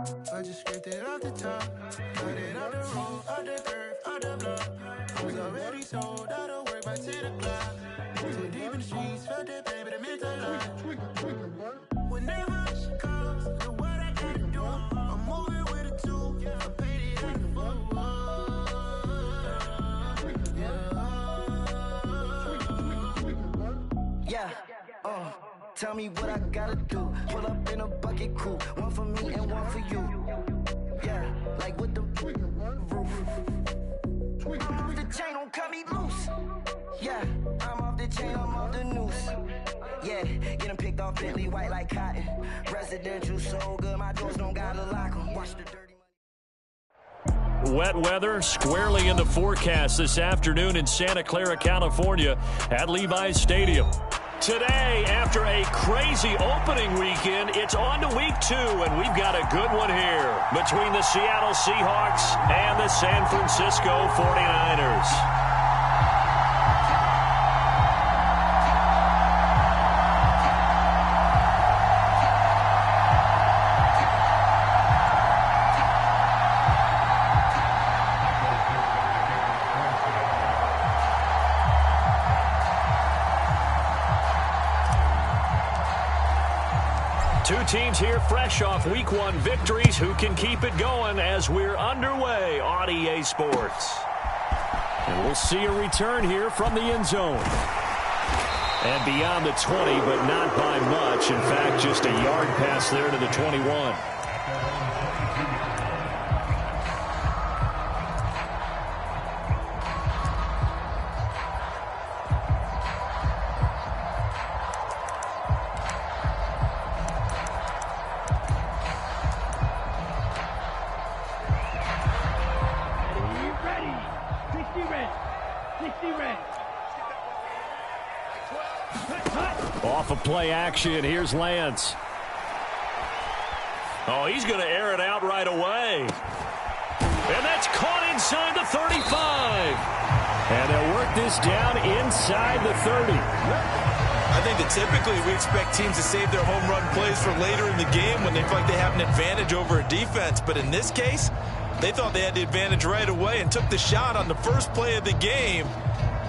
I just scraped it off the top. Cut it out the road, out the curve, out the block. I was already sold, out of work, back to the clock. Too deep in the streets, felt that pain, but it meant a lot. When they rush comes, know what I gotta do. I'm moving with a two, I paid it at the full. Yeah, tell me what I gotta do. Pull up in a bucket crew, one for me and one for you. Yeah, like with the roof. I'm off the chain, don't cut me loose. Yeah, I'm off the chain, I'm off the noose. Yeah, getting picked off Bentley white like cotton. Residential so good, my doors don't gotta lock 'em. Watch the dirty. Wet weather squarely in the forecast this afternoon in Santa Clara, California at Levi's Stadium. Today, after a crazy opening weekend, it's on to week 2, and we've got a good one here between the Seattle Seahawks and the San Francisco 49ers. Two teams here fresh off Week 1 victories. Who can keep it going as we're underway on EA Sports? And we'll see a return here from the end zone. And beyond the 20, but not by much. In fact, just a yard pass there to the 21. Off of play action, here's Lance. Oh, he's going to air it out right away. And that's caught inside the 35. And they'll work this down inside the 30. I think that typically we expect teams to save their home run plays for later in the game when they feel like they have an advantage over a defense. But in this case, they thought they had the advantage right away and took the shot on the first play of the game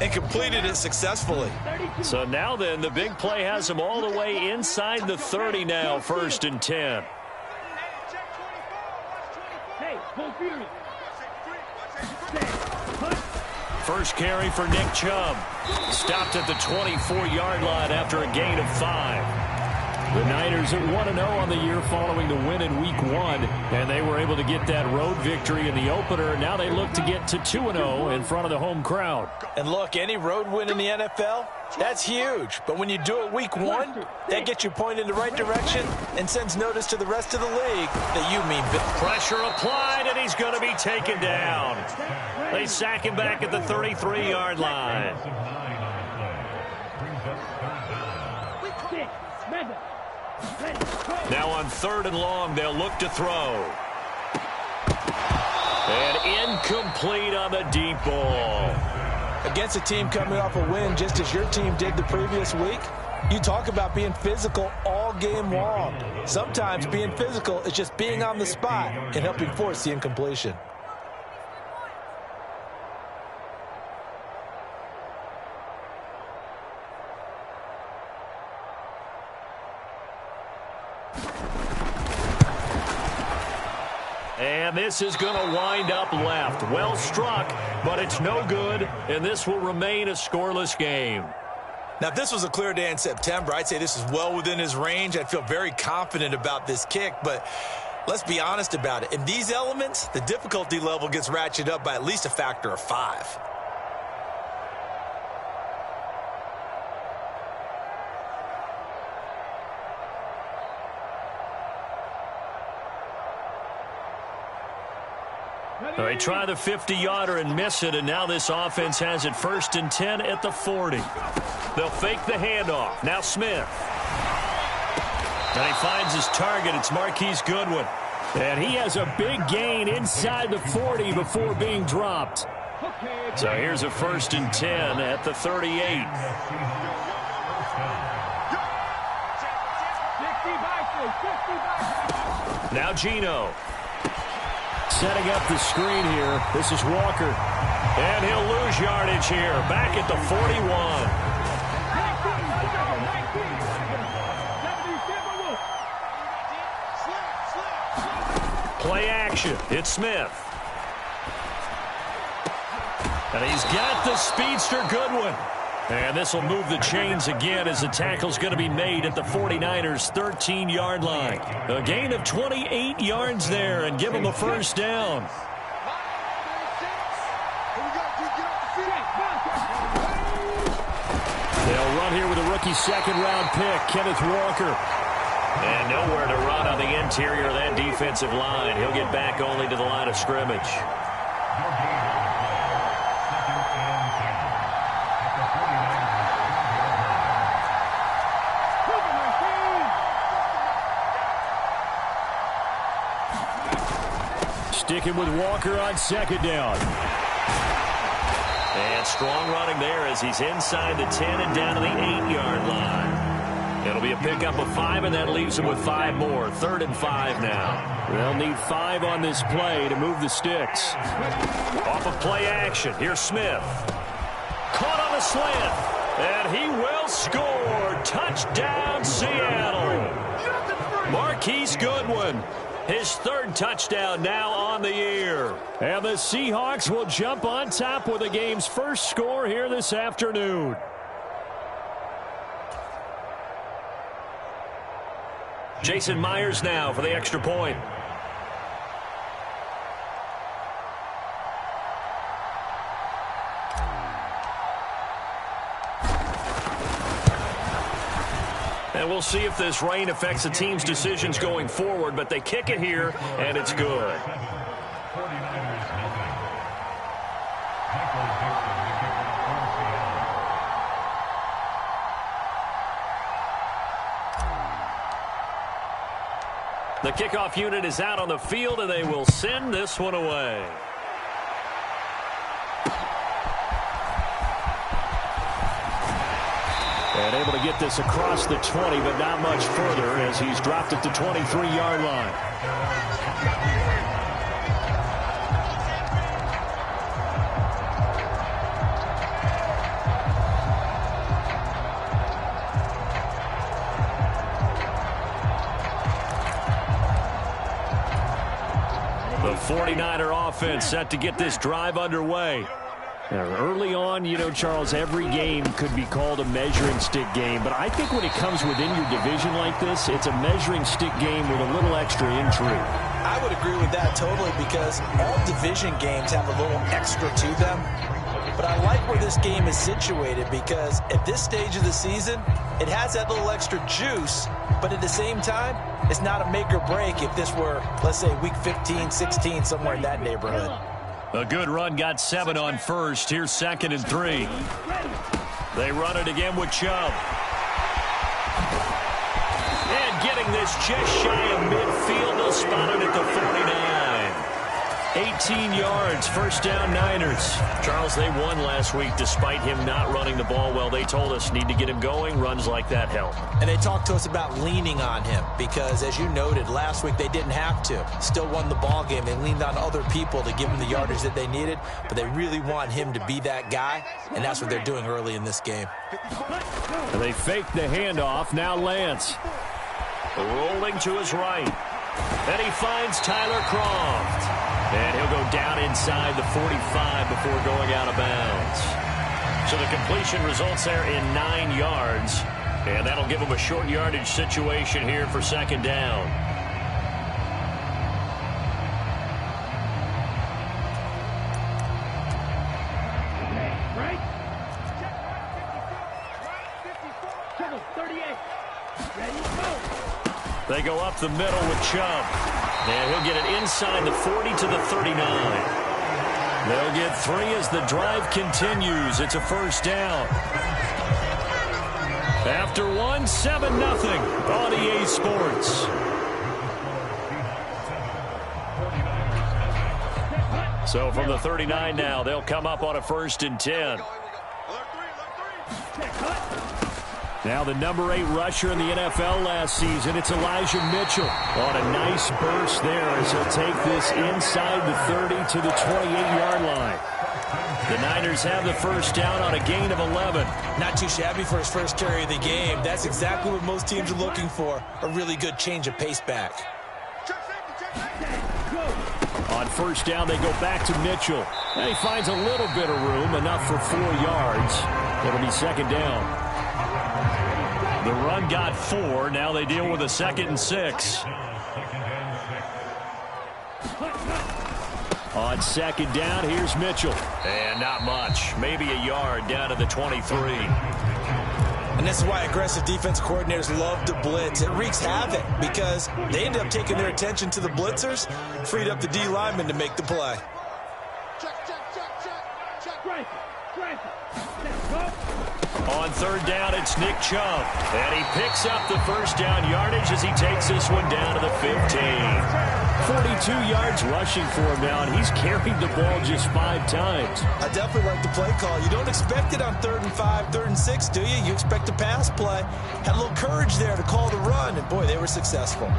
and completed it successfully. So now then, the big play has them all the way inside the 30 now, 1st and 10. First carry for Nick Chubb. Stopped at the 24-yard line after a gain of 5. The Niners at 1-0 on the year following the win in Week 1, and they were able to get that road victory in the opener. Now they look to get to 2-0 in front of the home crowd. And look, any road win in the NFL, that's huge. But when you do it Week 1, that gets you pointed in the right direction and sends notice to the rest of the league that you mean business. Pressure applied, and he's going to be taken down. They sack him back at the 33-yard line. Now on 3rd and long, they'll look to throw. And incomplete on the deep ball. Against a team coming off a win just as your team did the previous week, you talk about being physical all game long. Sometimes being physical is just being on the spot and helping force the incompletion. And this is going to wind up left. Well struck, but it's no good, and this will remain a scoreless game. Now, if this was a clear day in September, I'd say this is well within his range. I'd feel very confident about this kick, but let's be honest about it. In these elements, the difficulty level gets ratcheted up by at least a factor of 5. They try the 50-yarder and miss it, and now this offense has it 1st and 10 at the 40. They'll fake the handoff. Now Smith. And he finds his target. It's Marquise Goodwin. And he has a big gain inside the 40 before being dropped. So here's a 1st and 10 at the 38. Now Gino. Setting up the screen here. This is Walker. And he'll lose yardage here. Back at the 41. Play action. It's Smith. And he's got the speedster Goodwin. And this will move the chains again as the tackle's going to be made at the 49ers' 13-yard line. A gain of 28 yards there and give them a first down. They'll run here with a rookie second-round pick, Kenneth Walker. And nowhere to run on the interior of that defensive line. He'll get back only to the line of scrimmage. Sticking with Walker on second down. And strong running there as he's inside the 10 and down to the 8-yard line. It'll be a pickup of 5, and that leaves him with 5 more. 3rd and 5 now. They'll need 5 on this play to move the sticks. Off of play action. Here's Smith. Caught on the slant. And he will score. Touchdown, Seattle. Marquise Goodwin. His 3rd touchdown now on the year. And the Seahawks will jump on top with the game's first score here this afternoon. Jason Myers now for the extra point. And we'll see if this rain affects the team's decisions going forward, but they kick it here, and it's good. The kickoff unit is out on the field, and they will send this one away. And able to get this across the 20, but not much further as he's dropped at the 23-yard line. The 49er offense set to get this drive underway. Early on, you know, Charles, every game could be called a measuring stick game, but I think when it comes within your division like this, it's a measuring stick game with a little extra intrigue. I would agree with that totally because all division games have a little extra to them. But I like where this game is situated because at this stage of the season, it has that little extra juice, but at the same time, it's not a make or break if this were, let's say, week 15, 16, somewhere in that neighborhood. A good run got 7 on first. Here's 2nd and 3. They run it again with Chubb. And getting this just shy of midfield. They'll spot it at the 49. 18 yards, first down Niners. Charles, they won last week despite him not running the ball well. They told us need to get him going. Runs like that help. And they talked to us about leaning on him because, as you noted, last week they didn't have to. Still won the ball game. They leaned on other people to give them the yardage that they needed, but they really want him to be that guy, and that's what they're doing early in this game. And they fake the handoff. Now Lance. Rolling to his right. And he finds Tyler Croft. And he'll go down inside the 45 before going out of bounds. So the completion results there in 9 yards. And that'll give him a short yardage situation here for 2nd down. They go up the middle with Chubb. And he'll get it inside the 40 to the 39. They'll get 3 as the drive continues. It's a first down. After 1, 7-0 on EA Sports. So from the 39 now, they'll come up on a 1st and 10. Now the number 8 rusher in the NFL last season, it's Elijah Mitchell. On a nice burst there as he'll take this inside the 30 to the 28-yard line. The Niners have the first down on a gain of 11. Not too shabby for his first carry of the game. That's exactly what most teams are looking for, a really good change of pace back. On first down, they go back to Mitchell. And he finds a little bit of room, enough for 4 yards. It'll be second down. The run got 4. Now they deal with a 2nd and 6. On second down, here's Mitchell. And not much. Maybe a yard down to the 23. And this is why aggressive defense coordinators love to blitz. It wreaks havoc because they end up taking their attention to the blitzers, freed up the D lineman to make the play. On third down, it's Nick Chubb. And he picks up the first down yardage as he takes this one down to the 15. 42 yards rushing for him now, and he's carried the ball just 5 times. I definitely like the play call. You don't expect it on 3rd and 5, 3rd and 6, do you? You expect a pass play. Had a little courage there to call the run, and boy, they were successful.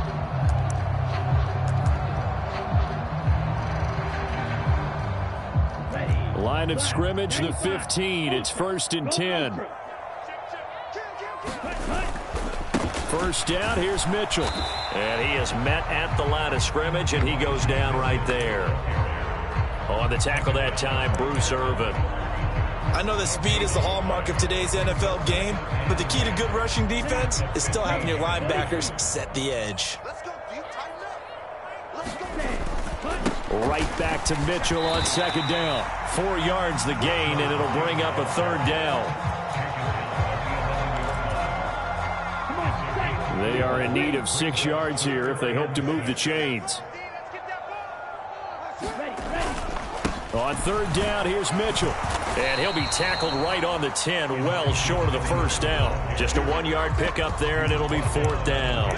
Line of scrimmage, the 15. It's 1st and 10. First down, here's Mitchell. And he is met at the line of scrimmage, and he goes down right there. On the tackle that time, Bruce Irvin. I know that speed is the hallmark of today's NFL game, but the key to good rushing defense is still having your linebackers set the edge. Right back to Mitchell on second down. 4 yards the gain, and it'll bring up a 3rd down. They are in need of 6 yards here if they hope to move the chains. On third down, here's Mitchell. And he'll be tackled right on the 10, well short of the first down. Just a 1-yard pickup there, and it'll be 4th down.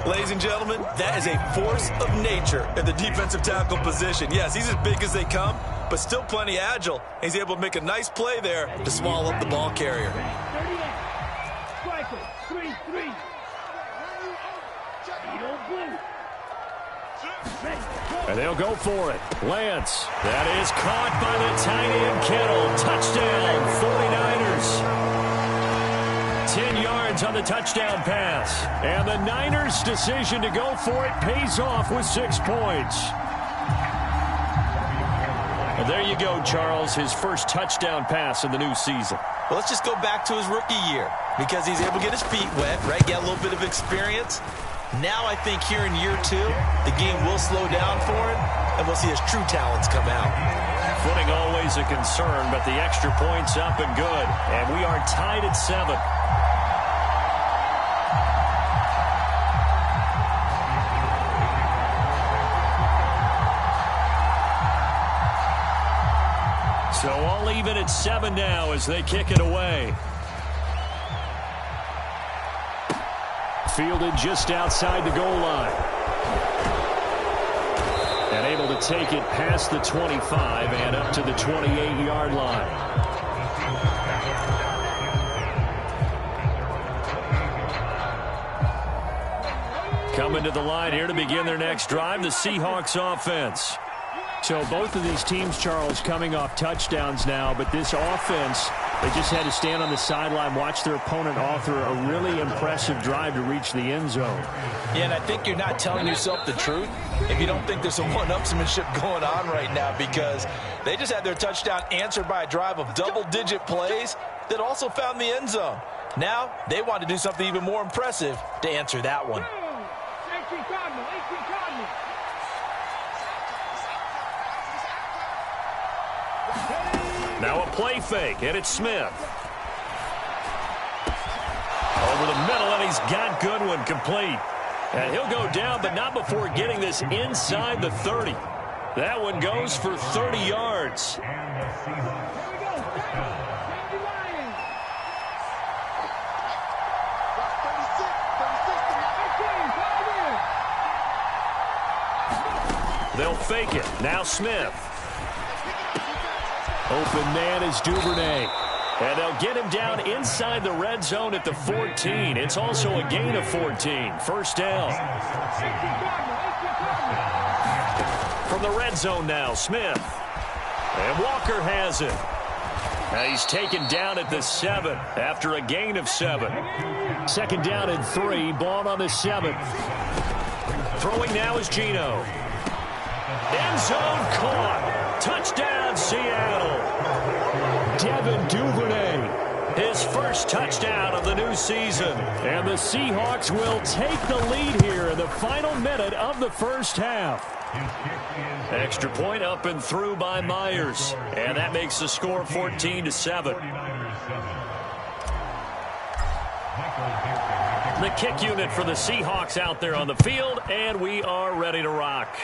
Ladies and gentlemen, that is a force of nature at the defensive tackle position. Yes, he's as big as they come, but still plenty agile. He's able to make a nice play there to swallow up the ball carrier. And they'll go for it. Lance. That is caught by the tight end Kittle. Touchdown, 49ers. 10 yards on the touchdown pass. And the Niners' decision to go for it pays off with 6 points. Well, there you go, Charles. His first touchdown pass in the new season. Well, let's just go back to his rookie year because he's able to get his feet wet, right? Get a little bit of experience. Now I think here in year 2, the game will slow down for him, and we'll see his true talents come out. Footing always a concern, but the extra point's up and good. And we are tied at 7. So all even at 7 now as they kick it away. Fielded just outside the goal line. And able to take it past the 25 and up to the 28-yard line. Coming to the line here to begin their next drive, the Seahawks offense. So both of these teams, Charles, coming off touchdowns now, but this offense, they just had to stand on the sideline, watch their opponent author a really impressive drive to reach the end zone. Yeah, and I think you're not telling yourself the truth if you don't think there's some one-upsmanship going on right now, because they just had their touchdown answered by a drive of double-digit plays that also found the end zone. Now they want to do something even more impressive to answer that one. Now a play fake, and it's Smith. Over the middle, and he's got Goodwin complete. And he'll go down, but not before getting this inside the 30. That one goes for 30 yards. They'll fake it. Now Smith. Open man is Duvernay. And they'll get him down inside the red zone at the 14. It's also a gain of 14. First down. From the red zone now, Smith. And Walker has it. Now he's taken down at the 7 after a gain of 7. Second down and 3. Ball on the 7. Throwing now is Geno. End zone caught. Touchdown, Seattle. Devin Duvernay, his first touchdown of the new season. And the Seahawks will take the lead here in the final minute of the first half. Extra point up and through by Myers. And that makes the score 14-7. The kick unit for the Seahawks out there on the field, and we are ready to rock.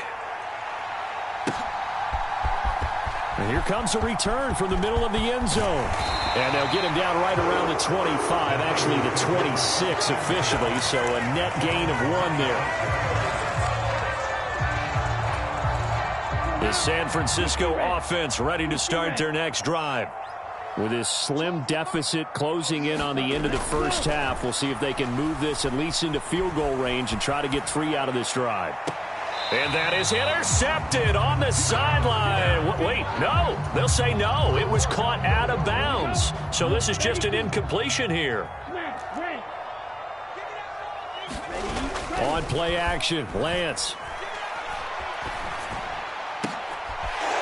And here comes a return from the middle of the end zone. And they'll get him down right around the 25, actually the 26 officially, so a net gain of 1 there. The San Francisco offense ready to start their next drive. With this slim deficit closing in on the end of the first half, we'll see if they can move this at least into field goal range and try to get 3 out of this drive. And that is intercepted on the sideline. Wait, no. They'll say no. It was caught out of bounds. So this is just an incompletion here. On play action, Lance.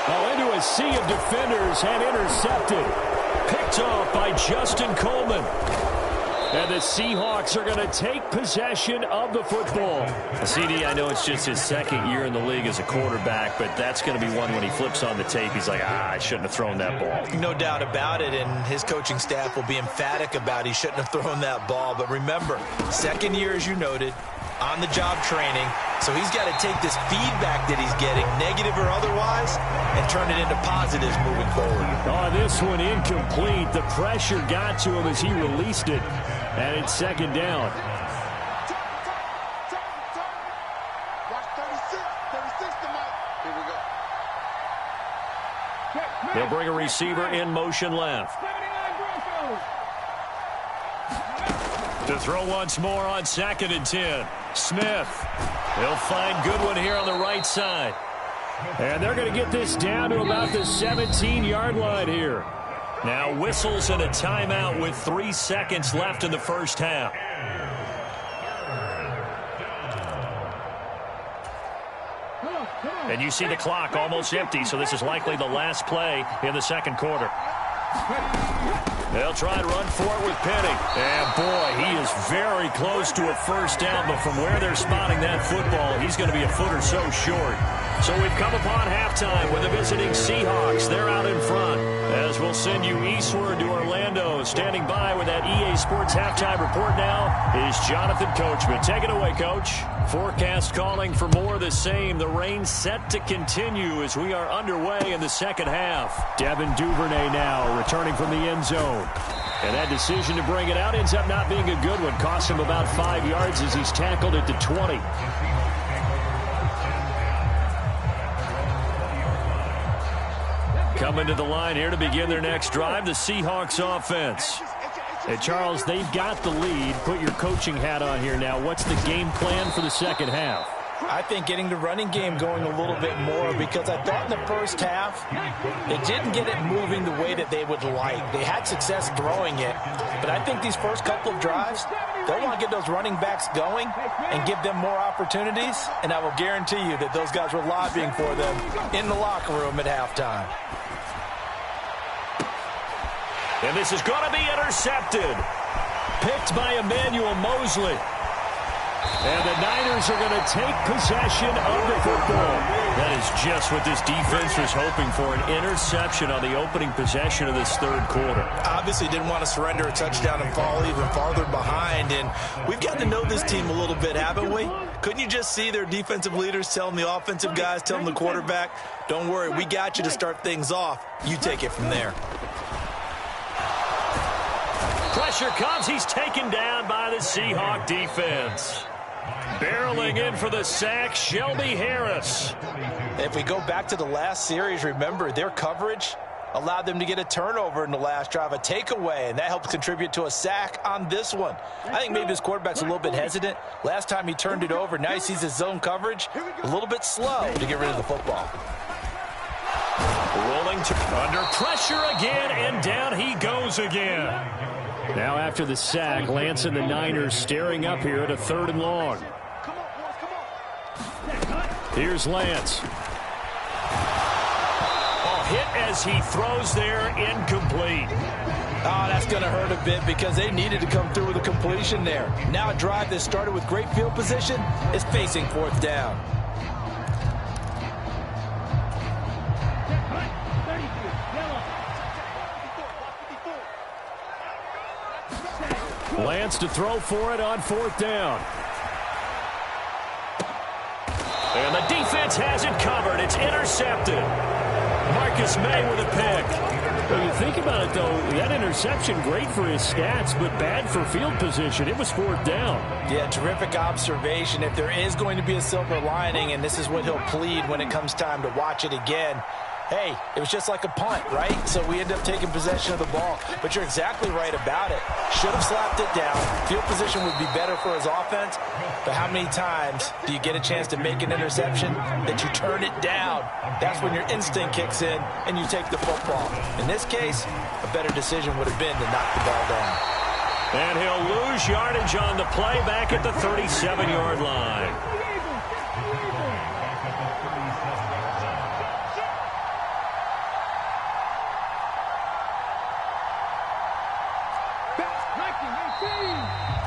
Oh, into a sea of defenders and intercepted. Picked off by Justin Coleman. And the Seahawks are going to take possession of the football. CD, I know it's just his second year in the league as a quarterback, but that's going to be one when he flips on the tape. He's like, I shouldn't have thrown that ball. No doubt about it, and his coaching staff will be emphatic about he shouldn't have thrown that ball. But remember, second year, as you noted, on-the-job training. So he's got to take this feedback that he's getting, negative or otherwise, and turn it into positives moving forward. Oh, this one incomplete. The pressure got to him as he released it. And it's second down. They'll bring a receiver in motion left. To throw once more on 2nd and 10. Smith. He'll find Goodwin here on the right side. And they're going to get this down to about the 17-yard line here. Now whistles and a timeout with 3 seconds left in the first half. And you see the clock almost empty, so this is likely the last play in the second quarter. They'll try and run for it with Penny. And, boy, he is very close to a first down, but from where they're spotting that football, he's going to be a foot or so short. So we've come upon halftime with the visiting Seahawks. They're out in front. As we'll send you eastward to Orlando. Standing by with that EA Sports halftime report now is Jonathan Coachman. Take it away, Coach. Forecast calling for more of the same. The rain set to continue as we are underway in the second half. Devin Duvernay now returning from the end zone. And that decision to bring it out ends up not being a good one. Cost him about 5 yards as he's tackled at the 20. Coming to the line here to begin their next drive, the Seahawks offense. Hey, Charles, they've got the lead. Put your coaching hat on here now. What's the game plan for the second half? I think getting the running game going a little bit more, because I thought in the first half they didn't get it moving the way that they would like. They had success throwing it, but I think these first couple of drives, they'll want to get those running backs going and give them more opportunities, and I will guarantee you that those guys were lobbying for them in the locker room at halftime. And this is going to be intercepted. Picked by Emmanuel Mosley. And the Niners are going to take possession of the football. That is just what this defense was hoping for, an interception on the opening possession of this third quarter. Obviously didn't want to surrender a touchdown and fall even farther behind. And we've gotten to know this team a little bit, haven't we? Couldn't you just see their defensive leaders telling the offensive guys, telling the quarterback, don't worry, we got you to start things off. You take it from there. Pressure comes. He's taken down by the Seahawk defense. Barreling in for the sack, Shelby Harris. If we go back to the last series, remember, their coverage allowed them to get a turnover in the last drive, a takeaway, and that helped contribute to a sack on this one. I think maybe this quarterback's a little bit hesitant. Last time he turned it over, now he sees his zone coverage, a little bit slow to get rid of the football. Rolling under pressure again, and down he goes again. Now after the sack, Lance and the Niners staring up here at a 3rd and long. Here's Lance. Hit as he throws there, incomplete. Oh, that's going to hurt a bit because they needed to come through with a completion there. Now a drive that started with great field position is facing 4th down. Lance to throw for it on 4th down. And the defense has it covered. It's intercepted. Marcus May with a pick. Well, you think about it, though, that interception, great for his stats, but bad for field position. It was 4th down. Yeah, terrific observation. If there is going to be a silver lining, and this is what he'll plead when it comes time to watch it again, hey, it was just like a punt, right? So we end up taking possession of the ball. But you're exactly right about it. Should have slapped it down. Field position would be better for his offense. But how many times do you get a chance to make an interception that you turn it down? That's when your instinct kicks in and you take the football. In this case, a better decision would have been to knock the ball down. And he'll lose yardage on the play back at the 37-yard line.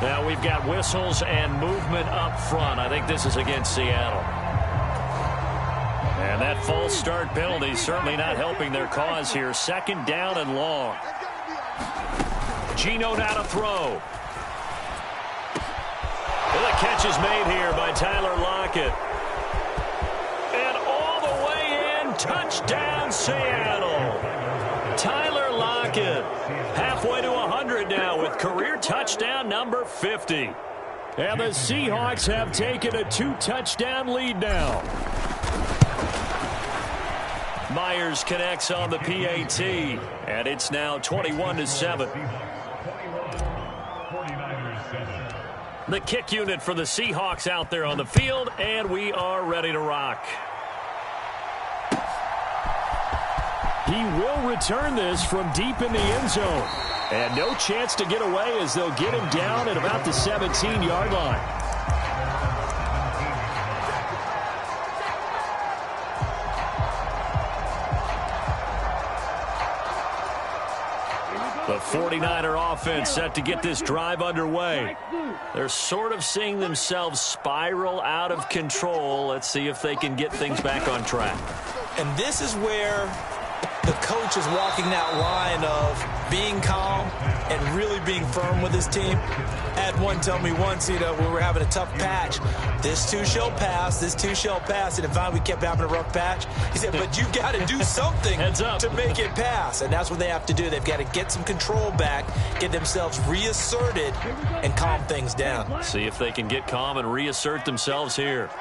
Now we've got whistles and movement up front. I think this is against Seattle. And that false start penalty certainly not helping their cause here. 2nd down and long. Geno now to throw. Well, the catch is made here by Tyler Lockett. And all the way in, touchdown Seattle. Tyler Lockett halfway to 100 now with career touchdown number 50. And the Seahawks have taken a 2-touchdown lead now. Myers connects on the PAT, and it's now 21-7. The kick unit for the Seahawks out there on the field, and we are ready to rock. He will return this from deep in the end zone. And no chance to get away as they'll get him down at about the 17-yard line. The 49er offense set to get this drive underway. They're sort of seeing themselves spiral out of control. Let's see if they can get things back on track. And this is where the coach is walking that line of being calm and really being firm with his team. I had one tell me once, we were having a tough patch. This too shall pass, this too shall pass. And if finally we kept having a rough patch, he said, but you've got to do something to make it pass. And that's what they have to do. They've got to get some control back, get themselves reasserted, and calm things down. See if they can get calm and reassert themselves here.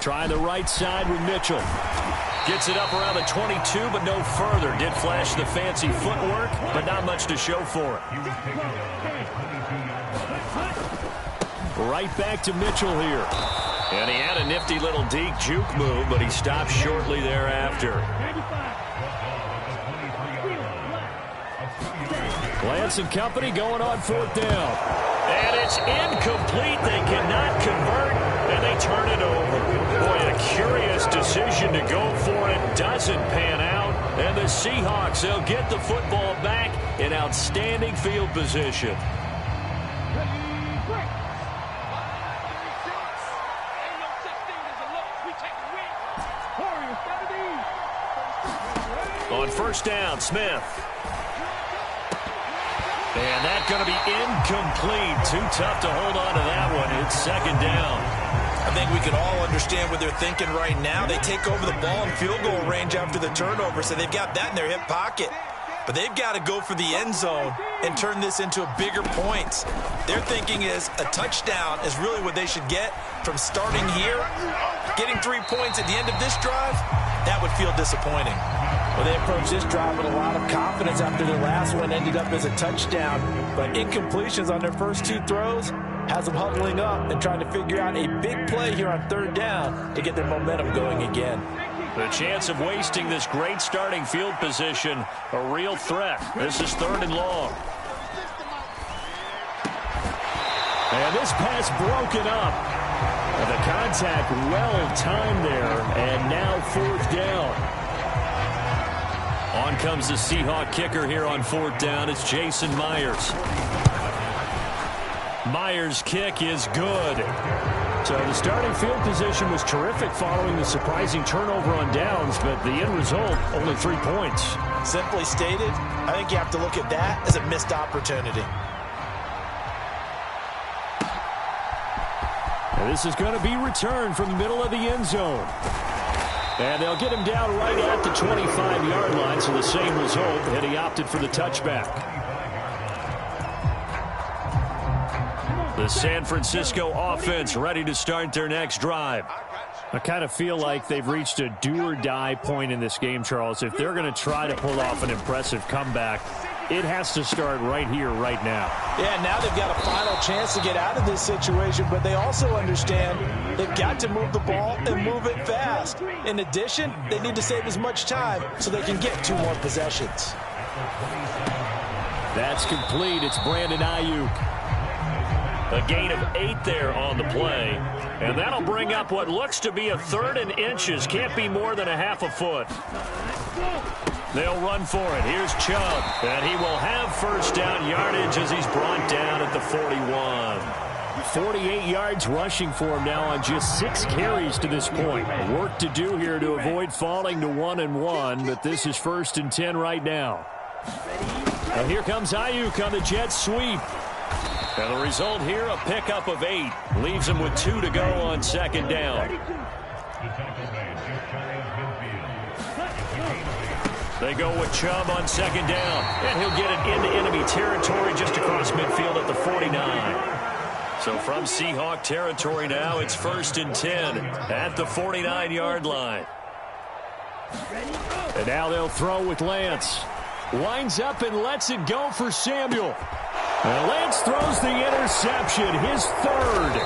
Try the right side with Mitchell. Gets it up around the 22, but no further. Did flash the fancy footwork, but not much to show for it. Right back to Mitchell here. And he had a nifty little deke juke move, but he stopped shortly thereafter. Lance and company going on 4th down. And it's incomplete. They cannot convert, and they turn it over. Boy, a curious decision to go for it. Doesn't pan out. And the Seahawks, they'll get the football back in outstanding field position. On 1st down, Smith. And that's going to be incomplete. Too tough to hold on to that one. It's 2nd down. I think we can all understand what they're thinking right now. They take over the ball in field goal range after the turnover, so they've got that in their hip pocket. But they've got to go for the end zone and turn this into a bigger points. Their thinking is a touchdown is really what they should get from starting here Getting 3 points at the end of this drive, that would feel disappointing. Well, they approached this drive with a lot of confidence after their last one ended up as a touchdown. But incompletions on their first 2 throws has them huddling up and trying to figure out a big play here on 3rd down to get their momentum going again. The chance of wasting this great starting field position, a real threat. This is 3rd and long. And this pass broken up. And the contact well timed there, and now 4th down. On comes the Seahawk kicker here on 4th down. It's Jason Myers. Myers' kick is good. So the starting field position was terrific following the surprising turnover on downs, but the end result, only 3 points. Simply stated, I think you have to look at that as a missed opportunity. And this is going to be returned from the middle of the end zone. And they'll get him down right at the 25-yard line, so the same result, and he opted for the touchback. The San Francisco offense ready to start their next drive. I kind of feel like they've reached a do-or-die point in this game, Charles. If they're going to try to pull off an impressive comeback, it has to start right here, right now. Yeah, now they've got a final chance to get out of this situation, but they also understand they've got to move the ball and move it fast. In addition, they need to save as much time so they can get 2 more possessions. That's complete. It's Brandon Ayuk. A gain of 8 there on the play. And that'll bring up what looks to be a 3rd and inches. Can't be more than a half a foot. They'll run for it. Here's Chubb. And he will have 1st down yardage as he's brought down at the 41. 48 yards rushing for him now on just 6 carries to this point. Work to do here to avoid falling to 1-1, but this is 1st and 10 right now. And here comes Ayuk on the jet sweep. And the result here, a pickup of 8. Leaves him with 2 to go on 2nd down. They go with Chubb on 2nd down. And he'll get it into enemy territory just across midfield at the 49. So from Seahawk territory now, it's 1st and 10 at the 49-yard line. And now they'll throw with Lance. Winds up and lets it go for Samuel. And Lance throws the interception, his 3rd.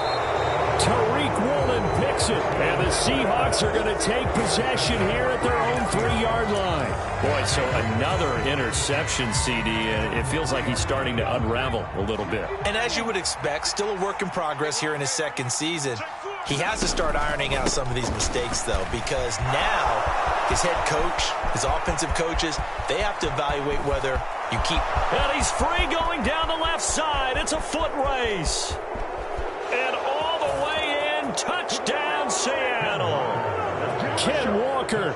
Tariq Woolen picks it, and the Seahawks are going to take possession here at their own 3-yard line. Boy, so another interception, CD, and it feels like he's starting to unravel a little bit. And as you would expect, still a work in progress here in his 2nd season. He has to start ironing out some of these mistakes, though, because now his head coach, his offensive coaches, they have to evaluate whether you keep. And he's free going down the left side. It's a foot race. And all the way in, touchdown Seattle. Ken Walker,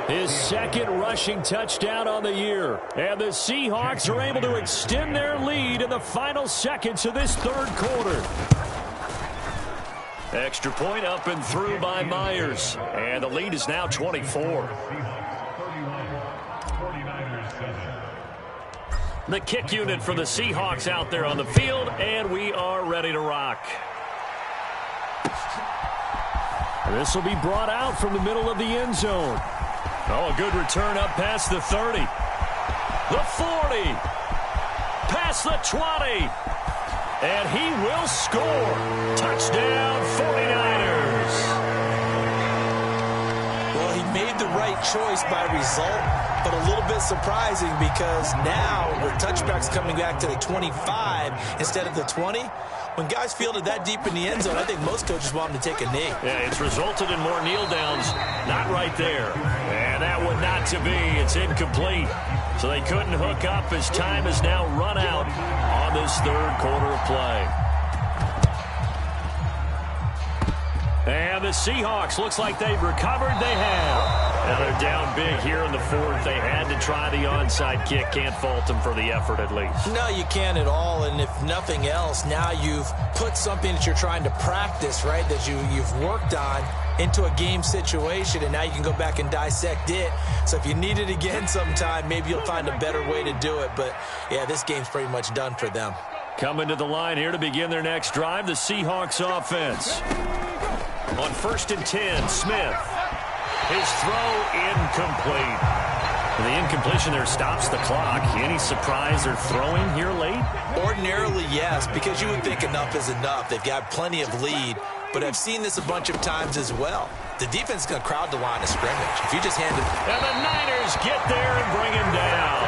his 2nd rushing touchdown on the year. And the Seahawks are able to extend their lead in the final seconds of this 3rd quarter. Extra point up and through by Myers. And the lead is now 24. The kick unit for the Seahawks out there on the field, and we are ready to rock. This will be brought out from the middle of the end zone. Oh, a good return up past the 30. The 40. Past the 20. And he will score. Touchdown, 49ers. Well, he made the right choice by result, but a little bit surprising because now with touchbacks coming back to the 25 instead of the 20, when guys field it that deep in the end zone, I think most coaches want them to take a knee. Yeah, it's resulted in more kneel downs. Not right there. And that one not to be. It's incomplete. So they couldn't hook up as time has now run out on this 3rd quarter of play. And the Seahawks, looks like they've recovered. They have. And they're down big here in the 4th. They had to try the onside kick. Can't fault them for the effort at least. No, you can't at all. And if nothing else, now you've put something that you're trying to practice, right, that you've worked on into a game situation, and now you can go back and dissect it. So if you need it again sometime, maybe you'll find a better way to do it. But, yeah, this game's pretty much done for them. Coming to the line here to begin their next drive, the Seahawks offense. On 1st and 10, Smith. His throw incomplete. The incompletion there stops the clock. Any surprise they're throwing here late? Ordinarily, yes, because you would think enough is enough. They've got plenty of lead, but I've seen this a bunch of times as well. The defense is going to crowd the line of scrimmage. If you just hand it... And the Niners get there and bring him down.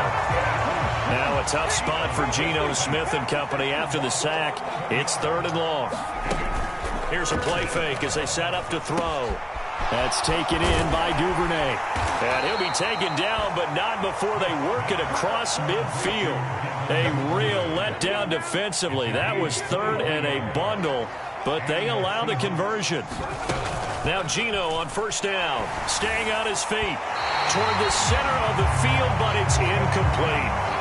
Now a tough spot for Geno Smith and company after the sack. It's 3rd and long. Here's a play fake as they set up to throw. That's taken in by Duvernay. And he'll be taken down, but not before they work it across midfield. A real letdown defensively. That was 3rd and a bundle, but they allow the conversion. Now Geno on 1st down, staying on his feet toward the center of the field, but it's incomplete.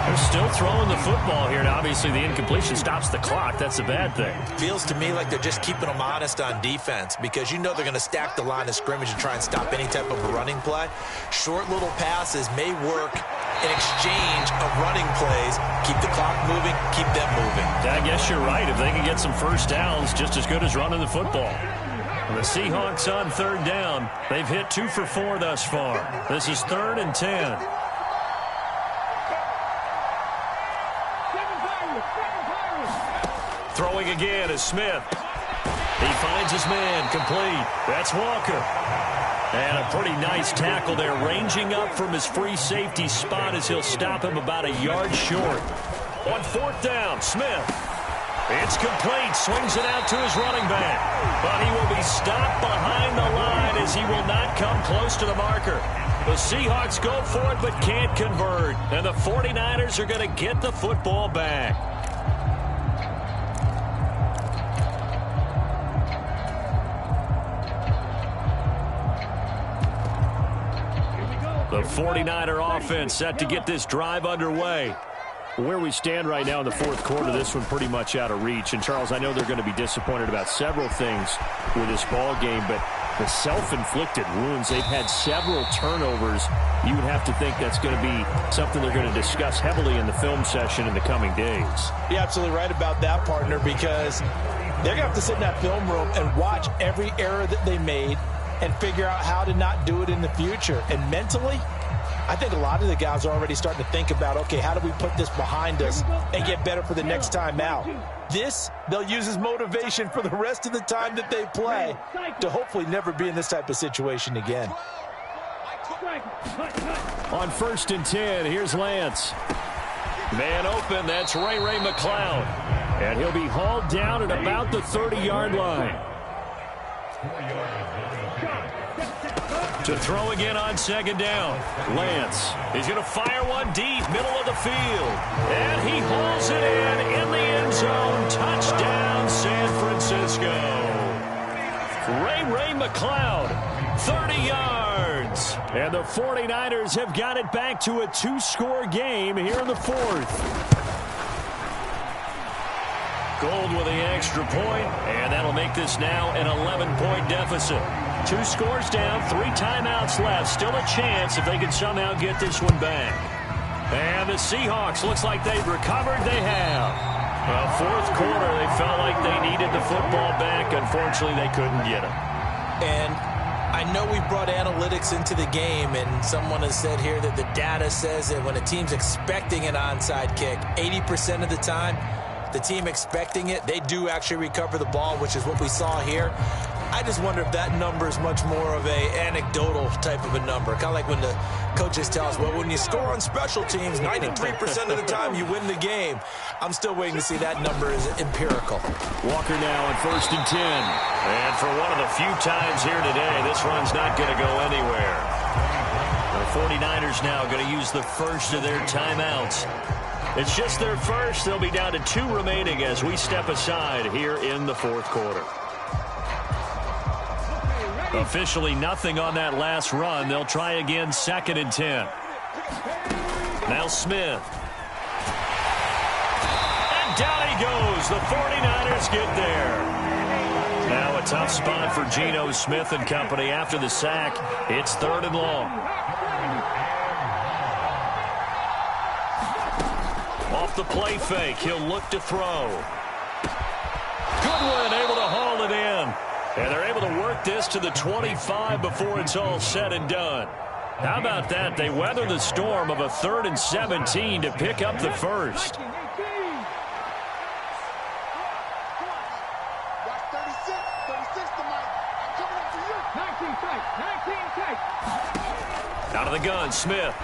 They're still throwing the football here, and obviously the incompletion stops the clock. That's a bad thing. Feels to me like they're just keeping them honest on defense because you know they're going to stack the line of scrimmage and try and stop any type of a running play. Short little passes may work in exchange of running plays. Keep the clock moving, keep them moving. I guess you're right. If they can get some first downs, just as good as running the football. And the Seahawks on 3rd down. They've hit 2 for 4 thus far. This is 3rd and 10. Throwing again is Smith. He finds his man, complete. That's Walker. And a pretty nice tackle there, ranging up from his free safety spot as he'll stop him about a yard short. On 4th down, Smith. It's complete, swings it out to his running back. But he will be stopped behind the line as he will not come close to the marker. The Seahawks go for it but can't convert. And the 49ers are going to get the football back. The 49er offense set to get this drive underway. Where we stand right now in the 4th quarter, this one pretty much out of reach. And, Charles, I know they're going to be disappointed about several things with this ball game, but the self-inflicted wounds, they've had several turnovers. You would have to think that's going to be something they're going to discuss heavily in the film session in the coming days. You're absolutely right about that, partner, because they're going to have to sit in that film room and watch every error that they made and figure out how to not do it in the future. And mentally, I think a lot of the guys are already starting to think about, okay, how do we put this behind us and get better for the next time out? This, they'll use as motivation for the rest of the time that they play to hopefully never be in this type of situation again. On 1st and 10, here's Lance. Man open, that's Ray McCloud. And he'll be hauled down at about the 30-yard line. To throw again on 2nd down. Lance. He's going to fire one deep, middle of the field. And he hauls it in the end zone. Touchdown, San Francisco. Ray McCloud, 30 yards. And the 49ers have got it back to a 2-score game here in the 4th. Gold with the extra point, and that'll make this now an 11-point deficit. 2 scores down, 3 timeouts left. Still a chance if they can somehow get this one back. And the Seahawks, looks like they've recovered. They have. Well, 4th quarter, they felt like they needed the football back. Unfortunately, they couldn't get it. And I know we brought analytics into the game, and someone has said here that the data says that when a team's expecting an onside kick, 80% of the time, the team expecting it, they do actually recover the ball, which is what we saw here. I just wonder if that number is much more of a anecdotal type of a number. Kind of like when the coaches tell us, well, when you score on special teams, 93% of the time you win the game. I'm still waiting to see that number is empirical. Walker now on 1st and 10. And for one of the few times here today, this run's not going to go anywhere. The 49ers now going to use the first of their timeouts. It's just their first. They'll be down to 2 remaining as we step aside here in the 4th quarter. Officially nothing on that last run. They'll try again 2nd and 10. Now Smith. And down he goes. The 49ers get there. Now a tough spot for Geno Smith and company after the sack. It's 3rd and long. Off the play fake, he'll look to throw. Goodwin able to haul it in. And they're able to work this to the 25 before it's all said and done. How about that? They weather the storm of a 3rd and 17 to pick up the first. Out of the gun, Smith.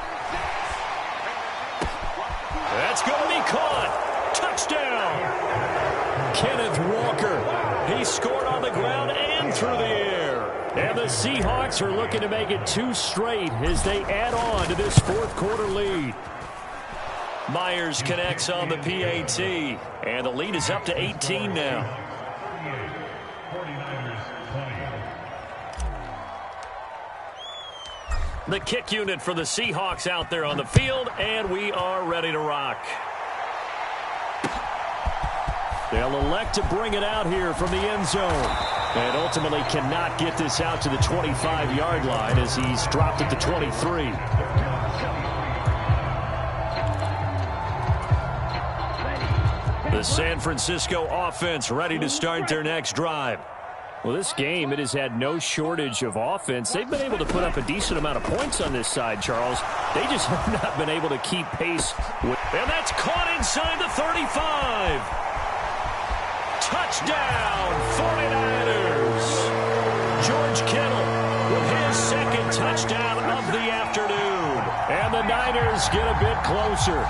That's going to be caught. Touchdown. Kenneth Walker. He scored on the ground and through the air. And the Seahawks are looking to make it 2 straight as they add on to this 4th quarter lead. Myers connects on the PAT. And the lead is up to 18 now. The kick unit for the Seahawks out there on the field, and we are ready to rock. They'll elect to bring it out here from the end zone. And ultimately cannot get this out to the 25-yard line as he's dropped at the 23. The San Francisco offense ready to start their next drive. Well, this game, it has had no shortage of offense. They've been able to put up a decent amount of points on this side, Charles. They just have not been able to keep pace with... And that's caught inside the 35. Touchdown, 49ers. George Kittle with his 2nd touchdown of the afternoon. And the Niners get a bit closer.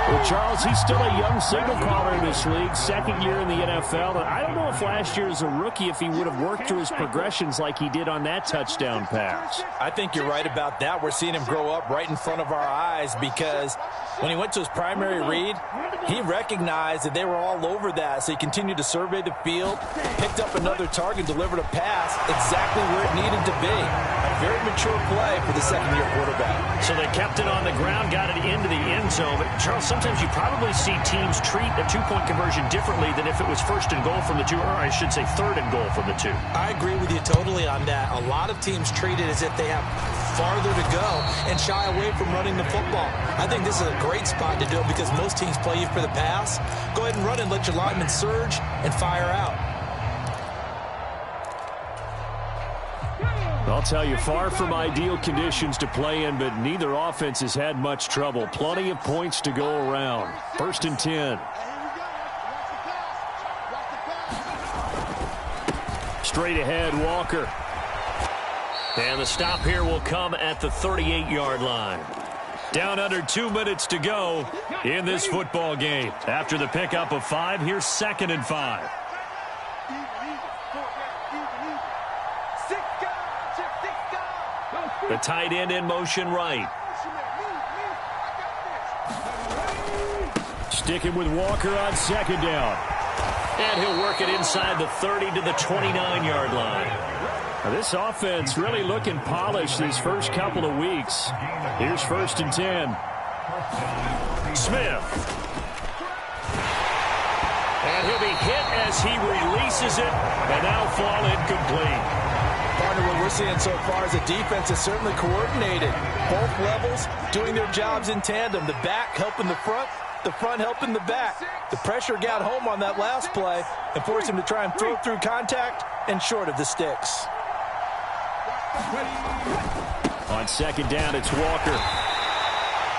Well, Charles, he's still a young signal caller in this league, 2nd year in the NFL. And I don't know if last year as a rookie, if he would have worked through his progressions like he did on that touchdown pass. I think you're right about that. We're seeing him grow up right in front of our eyes because when he went to his primary read, he recognized that they were all over that. So he continued to survey the field, picked up another target, delivered a pass exactly where it needed to be. A very mature play for the 2nd-year quarterback. So they kept it on the ground, got it into the end zone. But Charles, sometimes you probably see teams treat a 2-point conversion differently than if it was 1st and goal from the 2, or I should say 3rd and goal from the 2. I agree with you totally on that. A lot of teams treat it as if they have farther to go and shy away from running the football. I think this is a great spot to do it because most teams play you for the pass. Go ahead and run and let your linemen surge and fire out. I'll tell you, far from ideal conditions to play in, but neither offense has had much trouble. Plenty of points to go around. 1st and 10. Straight ahead, Walker. And the stop here will come at the 38-yard line. Down under 2 minutes to go in this football game. After the pickup of 5, here's 2nd and 5. The tight end in motion right. Sticking with Walker on 2nd down. And he'll work it inside the 30 to the 29-yard line. Now this offense really looking polished these first couple of weeks. Here's 1st and 10. Smith. And he'll be hit as he releases it, and that'll fall incomplete. Partner, what we're seeing so far is the defense is certainly coordinated. Both levels doing their jobs in tandem. The back helping the front helping the back. The pressure got home on that last play and forced him to try and throw through contact and short of the sticks. On 2nd down, it's Walker.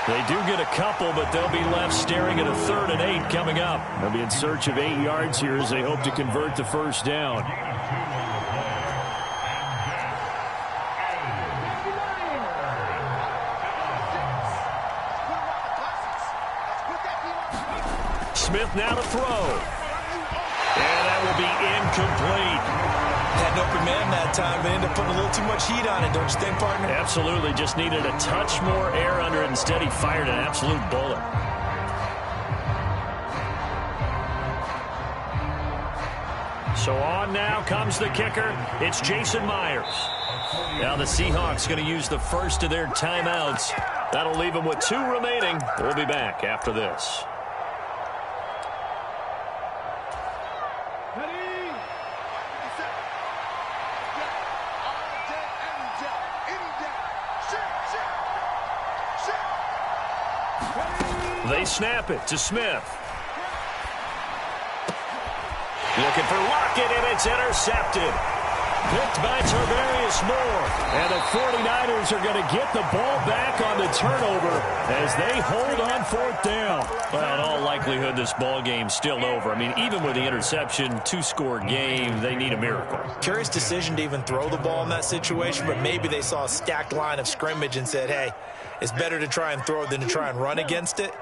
They do get a couple, but they'll be left staring at a 3rd and 8 coming up. They'll be in search of 8 yards here as they hope to convert the 1st down. Smith now to throw. And that will be incomplete. Had an open man that time, but ended up putting a little too much heat on it, don't you think, partner? Absolutely. Just needed a touch more air under it. Instead, he fired an absolute bullet. So on now comes the kicker. It's Jason Myers. Now the Seahawks going to use the first of their timeouts. That'll leave them with 2 remaining. We'll be back after this. They snap it to Smith. Looking for Lockett, and it's intercepted. Picked by Tarvarius Moore. And the 49ers are going to get the ball back on the turnover as they hold on fourth down. Well, in all likelihood, this ball game's still over. I mean, even with the interception, two-score game, they need a miracle. Curious decision to even throw the ball in that situation, but maybe they saw a stacked line of scrimmage and said, hey, it's better to try and throw it than to try and run against it.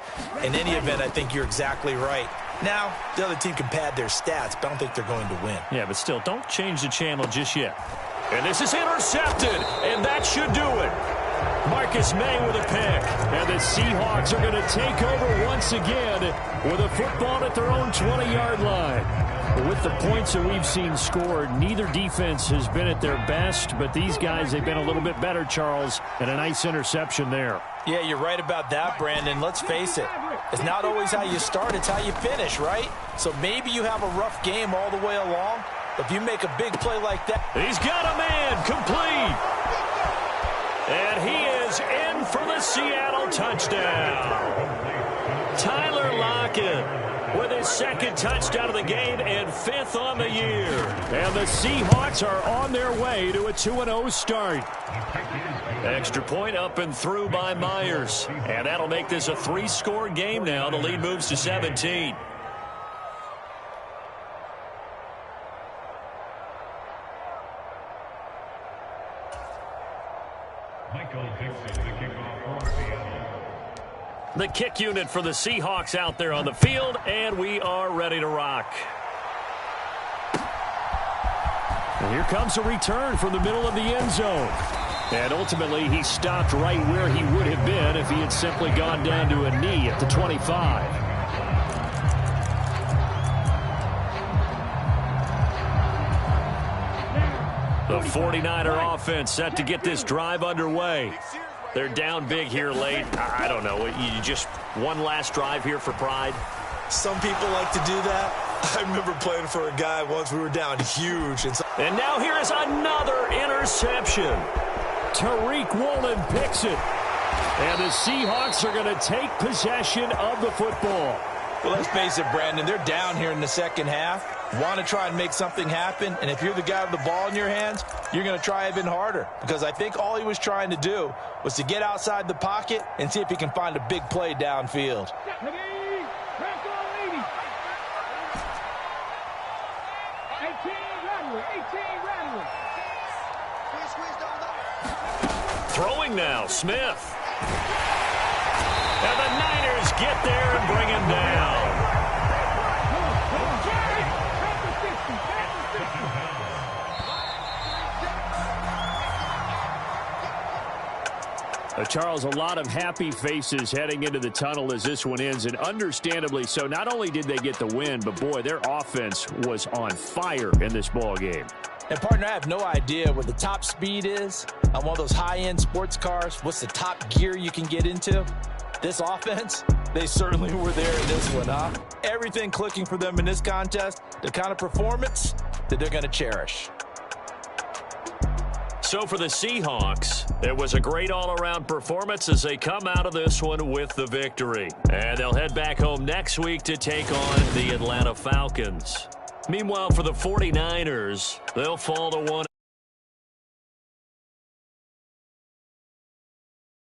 In any event, I think you're exactly right. Now, the other team can pad their stats, but I don't think they're going to win. Yeah, but still, don't change the channel just yet. And this is intercepted, and that should do it. Marcus May with a pick. And the Seahawks are going to take over once again with a football at their own 20-yard line. With the points that we've seen scored, neither defense has been at their best, but these guys, they've been a little bit better, Charles, and a nice interception there. Yeah, you're right about that, Brandon. Let's face it. It's not always how you start, it's how you finish, right? So maybe you have a rough game all the way along, but if you make a big play like that. He's got a man, complete. And he is in for the Seattle touchdown. Tyler Lockett with his second touchdown of the game and fifth on the year. And the Seahawks are on their way to a 2-0 start. Extra point up and through by Myers. And that'll make this a 3-score game now. The lead moves to 17. The kick unit for the Seahawks out there on the field, and we are ready to rock. And here comes a return from the middle of the end zone. And ultimately, he stopped right where he would have been if he had simply gone down to a knee at the 25. The 49er offense set to get this drive underway. They're down big here late. I don't know. You just one last drive here for pride? Some people like to do that. I remember playing for a guy once. We were down huge. And now here is another interception. Tariq Woolen picks it. And the Seahawks are going to take possession of the football. Well, let's face it, Brandon. They're down here in the second half. Want to try and make something happen. And if you're the guy with the ball in your hands, you're going to try even harder. Because I think all he was trying to do was to get outside the pocket and see if he can find a big play downfield. Throwing now, Smith. And the Niners get there and bring him down. Charles, a lot of happy faces heading into the tunnel as this one ends, and understandably so. Not only did they get the win, but boy, their offense was on fire in this ball game. And partner, I have no idea what the top speed is on one of those high-end sports cars. What's the top gear you can get into? This offense, they certainly were there in this one, huh? Everything clicking for them in this contest, the kind of performance that they're going to cherish. So for the Seahawks, it was a great all-around performance as they come out of this one with the victory. And they'll head back home next week to take on the Atlanta Falcons. Meanwhile, for the 49ers, they'll fall to 1.